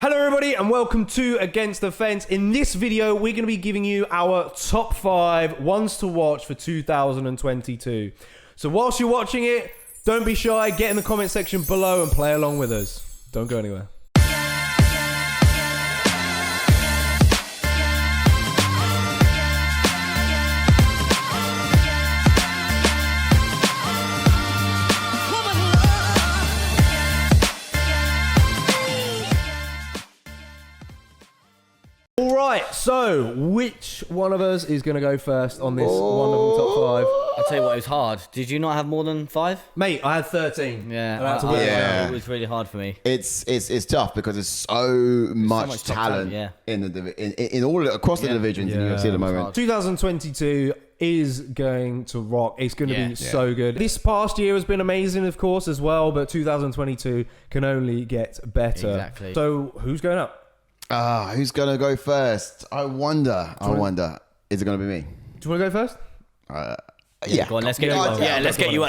Hello everybody and welcome to Against the Fence. In this video, we're going to be giving you our top 5 ones to watch for 2022. So whilst you're watching it, don't be shy, get in the comment section below and play along with us. Don't go anywhere. Alright, so which one of us is going to go first on this wonderful top 5? I'll tell you what, it was hard. Did you not have more than 5? Mate, I had 13. Yeah, it was really hard for me. It's tough because there's so much talent in all across the divisions in the UFC at the moment. 2022 is going to rock. It's going to be so good. This past year has been amazing, of course, as well, but 2022 can only get better. Exactly. So who's going up? Who's gonna go first? I wonder. Is it gonna be me? Do you want to go first? Yeah. Go on, let's get you out of the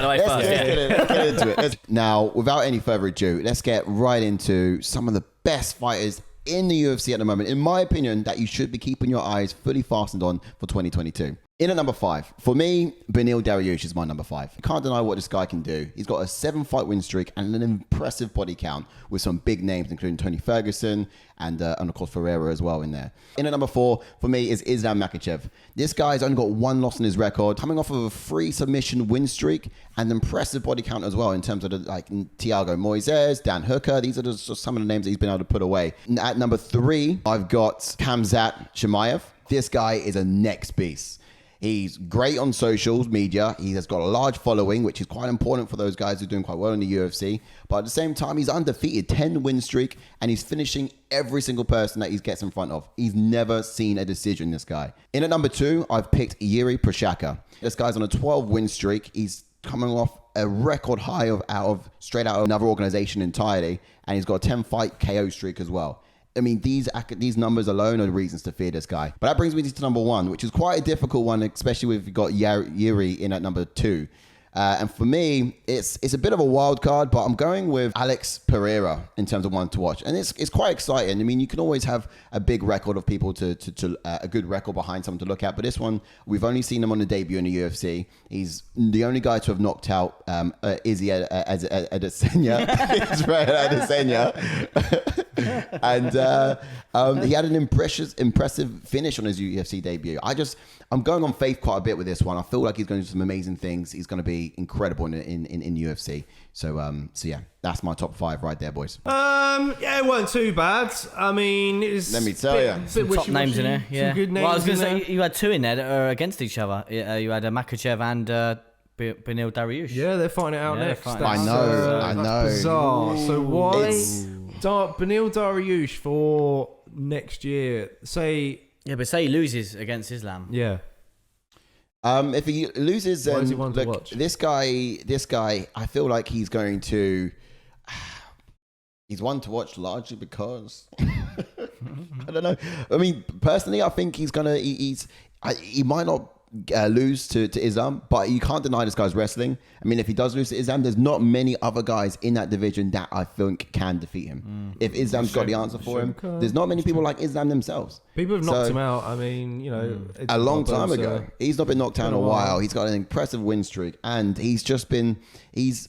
way first. Let's get into it. Now, without any further ado, let's get right into some of the best fighters in the UFC at the moment, in my opinion, that you should be keeping your eyes fully fastened on for 2022. In at number 5, for me, Darius is my number 5. You can't deny what this guy can do. He's got a 7-fight win streak and an impressive body count with some big names, including Tony Ferguson and of course Ferreira as well in there. In at number 4, for me, is Islam Makhachev. This guy's only got 1 loss in his record, coming off of a 3 submission win streak and an impressive body count as well in terms of Thiago Moises, Dan Hooker. These are just some of the names that he's been able to put away. At number 3, I've got Hamzat Shamaiv. This guy is a next beast. He's great on social media. He has got a large following, which is quite important for those guys who are doing quite well in the UFC. But at the same time, he's undefeated, 10 win streak, and he's finishing every single person that he gets in front of. He's never seen a decision, this guy. In at number 2, I've picked Yuri Prashaka. This guy's on a 12 win streak. He's coming off a record high straight out of another organization entirely, and he's got a 10-fight KO streak as well. I mean, these numbers alone are reasons to fear this guy. But that brings me to number 1, which is quite a difficult one, especially if you've got Yuri in at number 2. And for me, it's a bit of a wild card, but I'm going with Alex Pereira in terms of one to watch. And it's quite exciting. I mean, you can always have a big record of people to a good record behind someone to look at. But this one, we've only seen him on the debut in the UFC. He's the only guy to have knocked out Izzy Adesanya. Israel Adesanya. And he had an impressive finish on his UFC debut. I'm going on faith quite a bit with this one. I feel like he's going to do some amazing things. He's going to be incredible in UFC. So yeah, that's my top 5 right there, boys. Yeah, it wasn't too bad. I mean, it's let me tell you, some top names in there. Yeah, some good names. Well, I was going to say you had 2 in there that are against each other. You had Makhachev and Darius. Yeah, they're fighting it out next. I know. Bizarre. So why Beneil Darius for next year? Yeah, but say he loses against Islam. Yeah. If he loses, why is he one to watch? This guy, I feel like he's going to. He's one to watch largely because I don't know. I mean, personally, I think he's gonna. He might not lose to Islam, but you can't deny this guy's wrestling. I mean, if he does lose to Islam, there's not many other guys in that division that I think can defeat him. If Islam's got the answer for him, there's not many people like Islam themselves. People have knocked him out. I mean, a long time ago. He's not been knocked out in a while. He's got an impressive win streak, and he's just been he's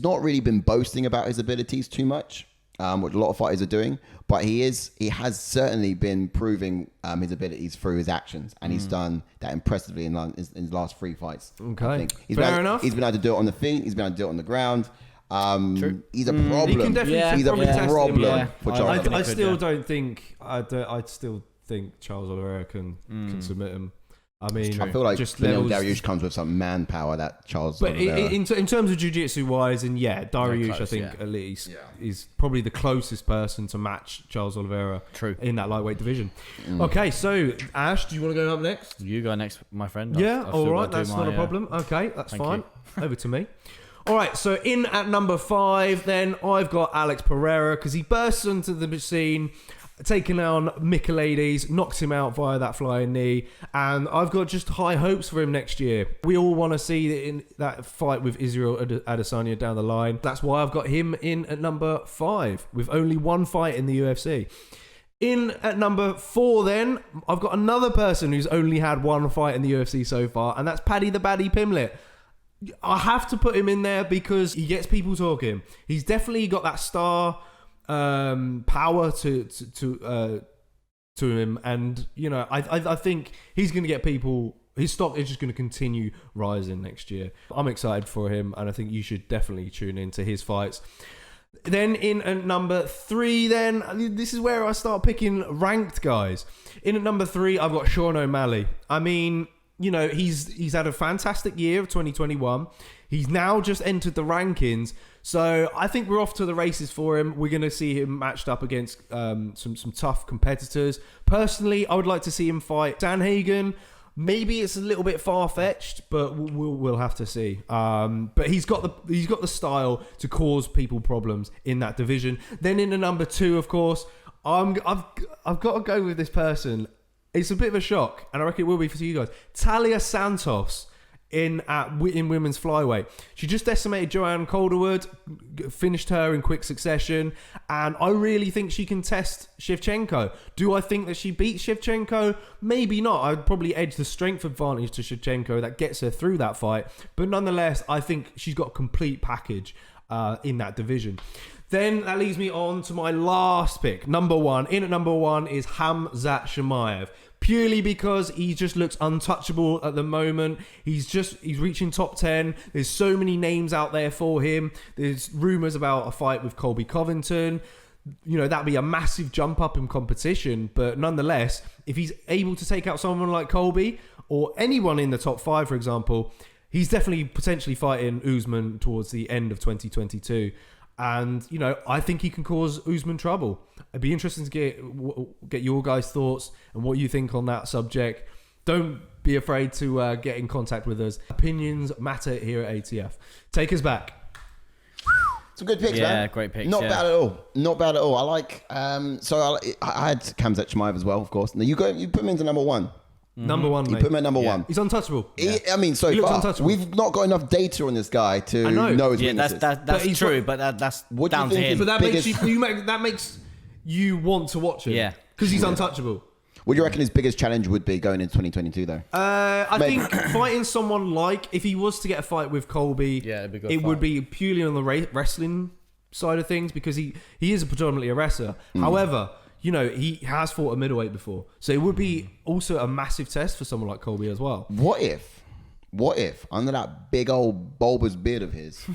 not really been boasting about his abilities too much, which a lot of fighters are doing. But he has certainly been proving his abilities through his actions, and he's done that impressively in his last 3 fights. Okay, I think. Fair enough. He's been able to do it on the feet. He's been able to do it on the ground. True. He's a problem. He can definitely He's a problem for Charles. I still don't think. I still think Charles Oliveira can submit him. I mean, I feel like Darius comes with some manpower that Charles. But in terms of jiu-jitsu wise, and Darius, close, I think at least is probably the closest person to match Charles Oliveira. True. In that lightweight division. Okay, so Ash, do you want to go up next? You go next, my friend. Yeah, all right, that's not a problem. Okay, that's fine. Over to me. All right, so in at number 5, then I've got Alex Pereira because he bursts onto the scene taken down Michaelides, knocked him out via that flying knee, and I've got just high hopes for him next year. We all want to see in that fight with Israel Adesanya down the line. That's why I've got him in at number 5 with only one fight in the UFC. In at number 4 then, I've got another person who's only had one fight in the UFC so far, and that's Paddy Pimlet. I have to put him in there because he gets people talking. He's definitely got that star power to him, and you know, I think he's going to get people. His stock is just going to continue rising next year. I'm excited for him, and I think you should definitely tune into his fights. Then in at number 3, then this is where I start picking ranked guys. In at number 3, I've got Sean O'Malley. I mean, you know, he's had a fantastic year of 2021. He's now just entered the rankings, so I think we're off to the races for him. We're going to see him matched up against some tough competitors. Personally, I would like to see him fight Sanhagen. Maybe it's a little bit far-fetched, but we'll have to see. But he's got the style to cause people problems in that division. Then in the number 2, of course, I've got to go with this person. It's a bit of a shock, and I reckon it will be for you guys. Talia Santos in women's flyweight. She just decimated Joanne Calderwood, finished her in quick succession, and I really think she can test Shevchenko. Do I think that she beats Shevchenko? Maybe not. I'd probably edge the strength advantage to Shevchenko that gets her through that fight, but nonetheless, I think she's got a complete package in that division. Then that leads me on to my last pick, number 1. In at number 1 is Hamzat Shamaiv. Purely because he just looks untouchable at the moment. He's reaching top 10. There's so many names out there for him. There's rumours about a fight with Colby Covington. You know, that'd be a massive jump up in competition. But nonetheless, if he's able to take out someone like Colby or anyone in the top 5, for example, he's definitely potentially fighting Usman towards the end of 2022. And, you know, I think he can cause Usman trouble. It'd be interesting to get your guys' thoughts and what you think on that subject. Don't be afraid to get in contact with us. Opinions matter here at ATF. Take us back. Some good picks, man. Yeah, great picks. Not bad at all. Not bad at all. I like. So I had Hamzat Shamaiv as well, of course. Now you put him into number 1. Number 1, mate. You put him at number 1. He's untouchable. I mean, so He looks far, untouchable. we've not got enough data on this guy to know his weaknesses. That's true, but that's What do you down to think him. is- But that Biggest- makes you want to watch him. Yeah. Because he's untouchable. What do you reckon his biggest challenge would be going into 2022, though? I think fighting someone like, if he was to get a fight with Colby, it'd be a good it fight. would be purely on the wrestling side of things because he is predominantly a wrestler. However, you know, he has fought a middleweight before. So it would be also a massive test for someone like Colby as well. What if under that big old bulbous beard of his,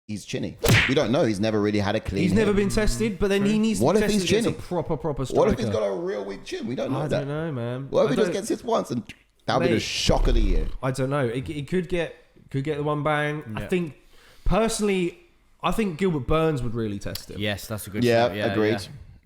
he's chinny? We don't know. He's never really had a clean He's never been tested, but then he needs to What be if tested he's against a chinny? proper striker. What if he's got a real weak chin? We don't know I that. don't know, man. What if I he just don't- gets hit once and that'll be the Mate. shock of the year? I don't know. It could get the one bang. Yeah. I think personally, Gilbert Burns would really test him. Yes, that's a good Yeah, shout. agreed.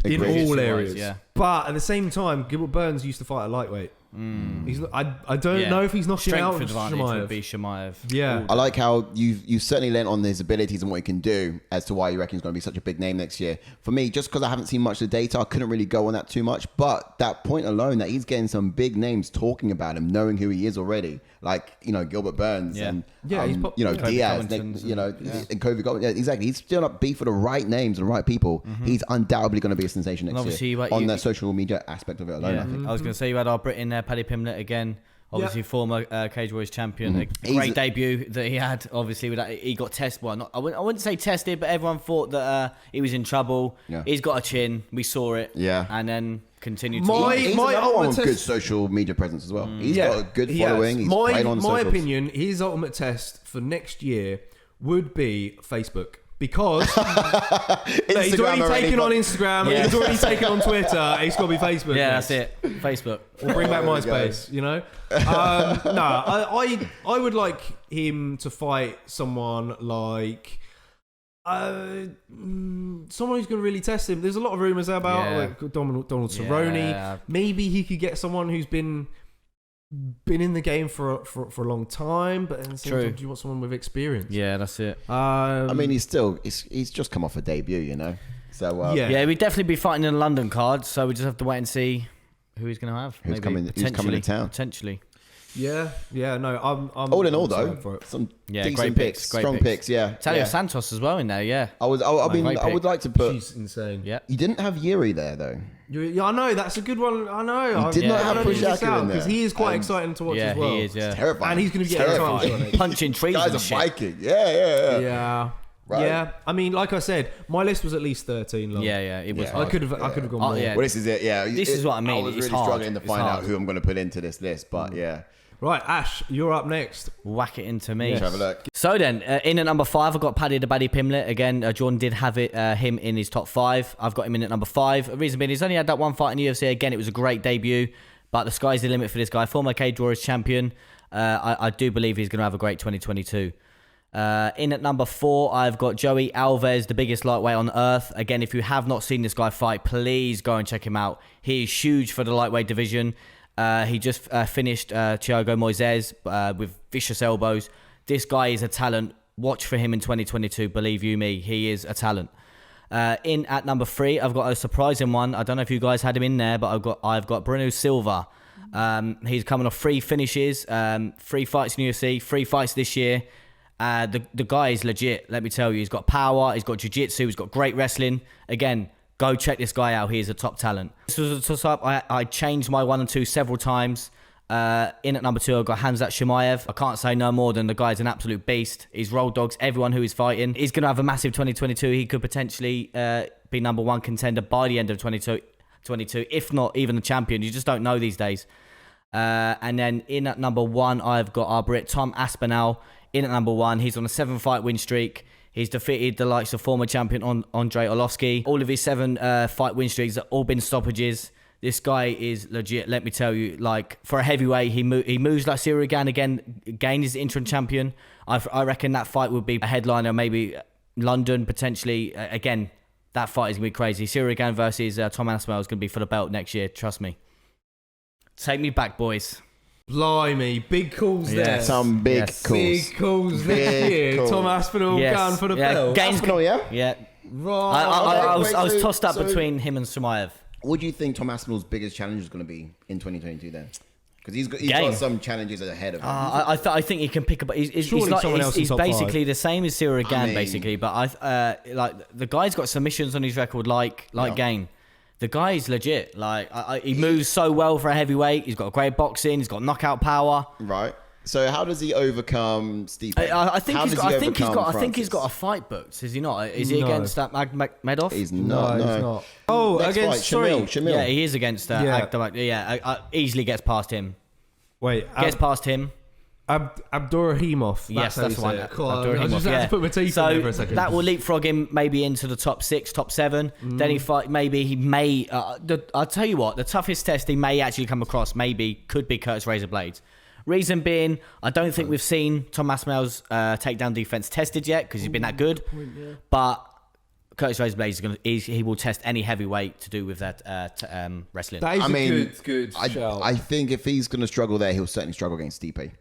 In Agreed. all Jiu-jitsu-wise, areas. yeah. But at the same time, Gilbert Burns used to fight a lightweight. I don't know if he's knocking Strength out advantage would Shamayev. be Shamayev. Yeah. I like how you certainly lent on his abilities and what he can do as to why you reckon he's going to be such a big name next year. For me, just because I haven't seen much of the data, I couldn't really go on that too much. But that point alone, that he's getting some big names talking about him, knowing who he is already, like, you know, Gilbert Burns and he's you know, Kobe Diaz, Covington's you know, and- and Kobe. Yeah, exactly. He's still up beef for the right names and the right people. He's undoubtedly going to be a sensation next obviously, year like, on you- the social media aspect of it alone. Yeah. I think. I was going to say you had our Brit in there, Paddy Pimlet again. Obviously, former Cage Warriors champion. A He's great a- debut that he had. Obviously, with that, he got tested. Well, I wouldn't say tested, but everyone thought that he was in trouble. Yeah. He's got a chin. We saw it. Yeah. And then continued My- to. He's my another one ultimate with good test- social media presence as well. He's Yeah, got a good he has. following. He's my great on the my socials. opinion, his ultimate test for next year would be Facebook. Because he's Instagram already already, taken but- on Instagram, Yeah. he's already taken on Twitter, he's got to be Facebook. Yeah, next. that's it. Facebook. Or bring back There we go. MySpace, you know? I would like him to fight someone like someone who's going to really test him. There's a lot of rumours about Yeah. like Donald Cerrone. Yeah. Maybe he could get someone who's been in the game for a long time, but at the same True. time, do you want someone with experience? Yeah, that's it. I mean, he's just come off a debut, you know. So Yeah, we'd definitely be fighting in a London card, so we just have to wait and see who he's going to have. Who's coming to town? Potentially. Yeah, no, I'm all in all, excited though, for it. some great decent picks, strong picks. Yeah, Talia Santos as well in there. Yeah, I would like to put. She's insane. yeah. You didn't have Yuri there though. Yeah, I know that's a good one. I know. You did not have Prashaka in there because he is quite exciting to watch as well. He is. Yeah, Terrifying. And he's going to get a chance on it. punching trees Guy's and a shit. Viking. Yeah. Yeah. Right. Yeah, I mean, like I said, my list was at least 13 long. Yeah, it was. Yeah. I could have gone more. yeah. Well, this is it. Yeah, This is what I mean. I was It's really hard. struggling to It's find out hard. who I'm going to put into this list, but yeah. Right, Ash, you're up next. Whack it into me. Let's have a look. So then, in at number 5, I've got Paddy Pimlet. Again, Jordan did have him in his top 5. I've got him in at number 5. The reason being, he's only had that one fight in the UFC. Again, it was a great debut, but the sky's the limit for this guy. Former cage warriors champion. I do believe he's going to have a great 2022. In at number 4, I've got Joey Alves, the biggest lightweight on earth. Again, if you have not seen this guy fight, please go and check him out. He is huge for the lightweight division. He just finished Thiago Moises with vicious elbows. This guy is a talent. Watch for him in 2022. Believe you me, he is a talent. In at number 3, I've got a surprising one. I don't know if you guys had him in there, but I've got Bruno Silva. He's coming off 3 finishes, 3 fights in UFC, 3 fights this year. The guy is legit. Let me tell you, he's got power. He's got jiu-jitsu. He's got great wrestling. Again, go check this guy out. He is a top talent. This was a toss-up. I changed my 1 and 2 several times. In at number 2, I've got Hamzat Shamayev. I can't say no more than the guy's an absolute beast. He's road dogs everyone who he's fighting. He's going to have a massive 2022. He could potentially be number 1 contender by the end of 2022, if not even the champion. You just don't know these days. And then in at number 1, I've got our Brit, Tom Aspinall. In at number 1, he's on a 7-fight win streak. He's defeated the likes of former champion Andre Orlovsky. All of his 7 fight win streaks have all been stoppages. This guy is legit, let me tell you. Like, for a heavyweight, he moves like Cyril Gane again. Gane is the interim champion. I reckon that fight would be a headliner, maybe London, potentially. Again, that fight is going to be crazy. Cyril Gane versus Tom Aspinall is going to be for the belt next year, trust me. Take me back, boys. Blimey, big calls there. Some big calls. Big calls next year. calls. Tom Aspinall going for the belt. Aspinall, yeah? Yeah. Right. I was tossed up between him and Shamayev. What do you think Tom Aspinall's biggest challenge is going to be in 2022 then? Because he's got some challenges ahead of him. I think he can pick up. He's basically 5. The same as Cyril Gane, basically. But like the guy's got submissions on his record, like Gane. The guy's legit. Like he moves so well for a heavyweight. He's got great boxing. He's got knockout power. Right. So how does he overcome Stipe? I think he's got a fight booked. Is he not? Is he against that Medov? He's not. No, he's not. Oh, next against fight, Shamil. Yeah, he is against easily gets past him. Wait, Gets past him. Abdurrahimov. Yes, that's one. I just had to put my teeth in there for a second. That will leapfrog him maybe into the top 6, top 7. Then he may. I'll tell you what, the toughest test he may actually come across could be Curtis Razor Blades. Reason being, I don't think we've seen Tom Aspinall's takedown defense tested yet because he's been that good. But Curtis Razor Blades he will test any heavyweight to do with that wrestling. That is good shout. I think if he's going to struggle there, he'll certainly struggle against Stipe.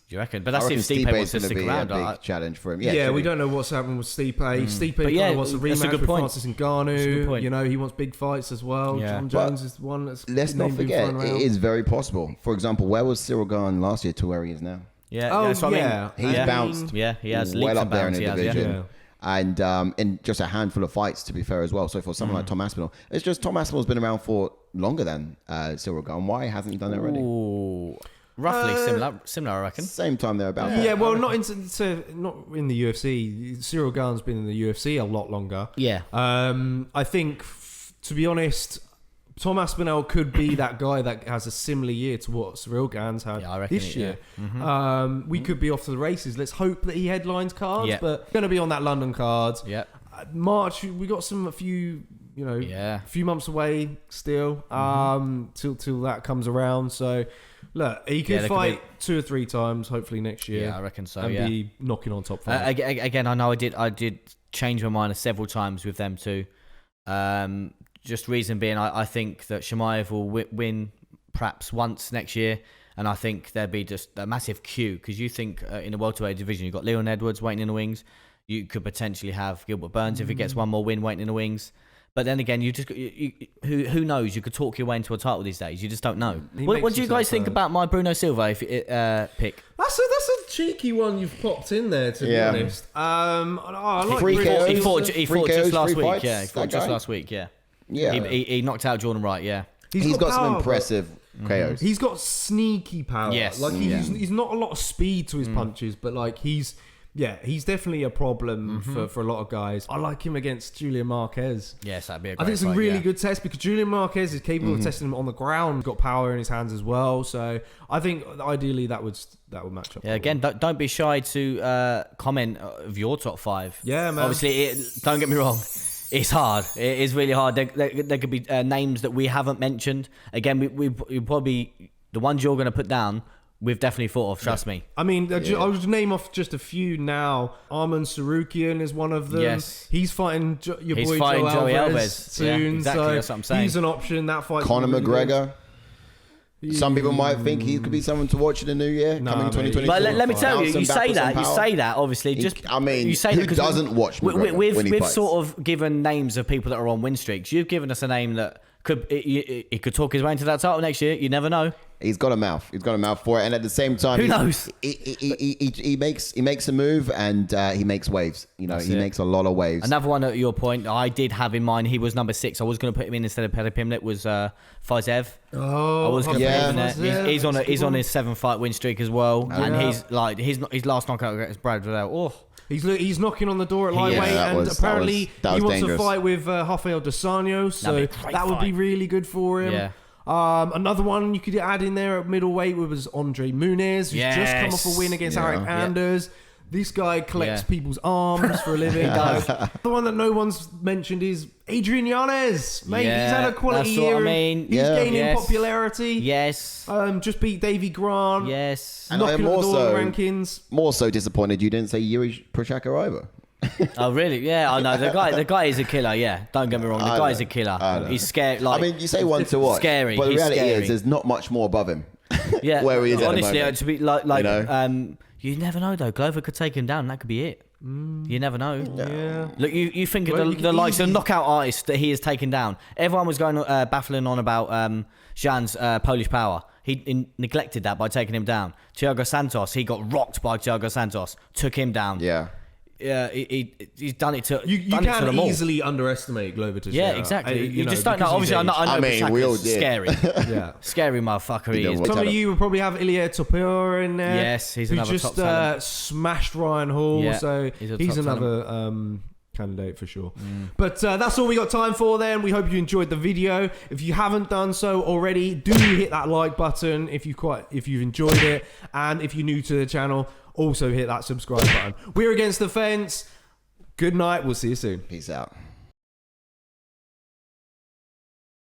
Do you reckon? But that's if Stipe wants to stick around. A big challenge for him. Yeah, we don't know what's happening with Stipe. Stipe kind of wants a rematch with Francis Ngannou. You know, he wants big fights as well. Yeah. John Jones is one that's. Let's not forget, it is very possible. For example, where was Cyril Gane last year to where he is now? Yeah. That's what I mean. He's bounced. Yeah, he has well up there in the division. Yeah. And in just a handful of fights, to be fair as well. So for someone like Tom Aspinall, it's just Tom Aspinall's been around for longer than Cyril Gane. Why hasn't he done it already? Ooh. Roughly similar, I reckon. Same time they're about. Yeah, well, not in the UFC. Cyril Gane's been in the UFC a lot longer. Yeah. I think, to be honest, Tom Aspinall could be that guy that has a similar year to what Cyril Gane's had this year. We could be off to the races. Let's hope that he headlines cards, but going to be on that London card. Yeah. March, we got a few months away still till that comes around. So. Look, he could fight 2 or 3 times, hopefully next year. Yeah, I reckon so. And be knocking on top 5. Again, I know I did change my mind several times with them too. Just reason being, I think that Shamayev will win perhaps once next year, and I think there'll be just a massive queue because you think in the welterweight division you've got Leon Edwards waiting in the wings. You could potentially have Gilbert Burns if he gets one more win waiting in the wings. But then again, who knows? You could talk your way into a title these days. You just don't know. What do you guys think about my Bruno Silva pick? That's a cheeky one you've popped in there, to be honest. I like He fought just last week. fights, Yeah, he fought just guy? last week. Yeah. Yeah. He knocked out Jordan Wright. Yeah. He's got some power, impressive KOs. He's got sneaky power. Yes. Like he's not a lot of speed to his punches, but like he's definitely a problem for a lot of guys. I like him against Julian Marquez. Yes, that'd be a great I think it's a fight, really yeah. good test because Julian Marquez is capable of testing him on the ground. He's got power in his hands as well. So I think ideally that would match up. Yeah, again, don't be shy to comment of your top 5. Yeah, man. Obviously, don't get me wrong. It's hard. It is really hard. There could be names that we haven't mentioned. Again, we probably, the ones you're going to put down, we've definitely thought of. Trust me. I mean, I'll just name off just a few now. Arman Sarukian is one of them. Yes. He's fighting your He's boy fighting Joe Joey Alves Alves. soon. Yeah, exactly. So That's what I'm saying. he's an option. That fight. Conor McGregor. Some people might think he could be someone to watch in the new year, coming mate. 2022. But let me tell you, Bouncing you say backwards that, on you power. say that, obviously. You say who that 'cause doesn't watch McGregor when he we've fights? sort of given names of people that are on win streaks. You've given us a name that he could talk his way into that title next year. You never know. He's got a mouth. He's got a mouth for it, and at the same time, Who knows? He makes a move, and he makes waves. You know, he makes a lot of waves. Another one at your point, I did have in mind. He was number 6. I was going to put him in instead of Paddy Pimlet. Was Fizev. Oh, I was going to put him in there. Fizev, He's on his 7-fight win streak as well, and Yeah. his last knockout against Brad Riddell. Oh. He's knocking on the door at lightweight, that and was apparently he wants dangerous. to fight with Rafael Dos Anjos, so That'd be a great that would be fight. really good for him. Yeah. Another one you could add in there at middleweight was Andre Muniz, who's just come off a win against Eric Anders. This guy collects people's arms for a living. The one that no one's mentioned is Adrian Yanez. Mate, he's had a quality that's what year. I mean. He's gaining Yes. popularity. Yes. Just beat Davy Grant. Yes. And Knocking I'm at the door also of the rankings. more so disappointed you didn't say Yuri Prashaka either. Oh really? Yeah, I know the guy is a killer. Yeah, don't get me wrong. The guy is a killer. He's scary. Like, I mean, you say one to watch, scary. but the He's reality scary. is there's not much more above him. Yeah, where he is honestly, at the moment. to be like You know? you never know though. Glover could take him down. That could be it. You never know. Yeah. Look, you think Well, of you the could likes of easily- knockout artists that he has taken down. Everyone was going baffling on about Jan's Polish power. He neglected that by taking him down. Thiago Santos, he got rocked by Thiago Santos, took him down. Yeah. Yeah, he's done it to You done it to can them all. easily underestimate Glover Teixeira. Yeah, exactly. You just don't know. because he's Obviously, I know I mean, Prashaka's we all did. scary. Yeah. Scary motherfucker he is. What Some of talent. you will probably have Ilya Topuria in there. Yes, he's who another just top talent. smashed Ryan Hall. Yeah, So he's a he's top another candidate for sure. But that's all we got time for then. We hope you enjoyed the video. If you haven't done so already, do hit that like button if you've enjoyed it. And if you're new to the channel, also hit that subscribe button. We're Against the Fence. Good night. We'll see you soon. Peace out.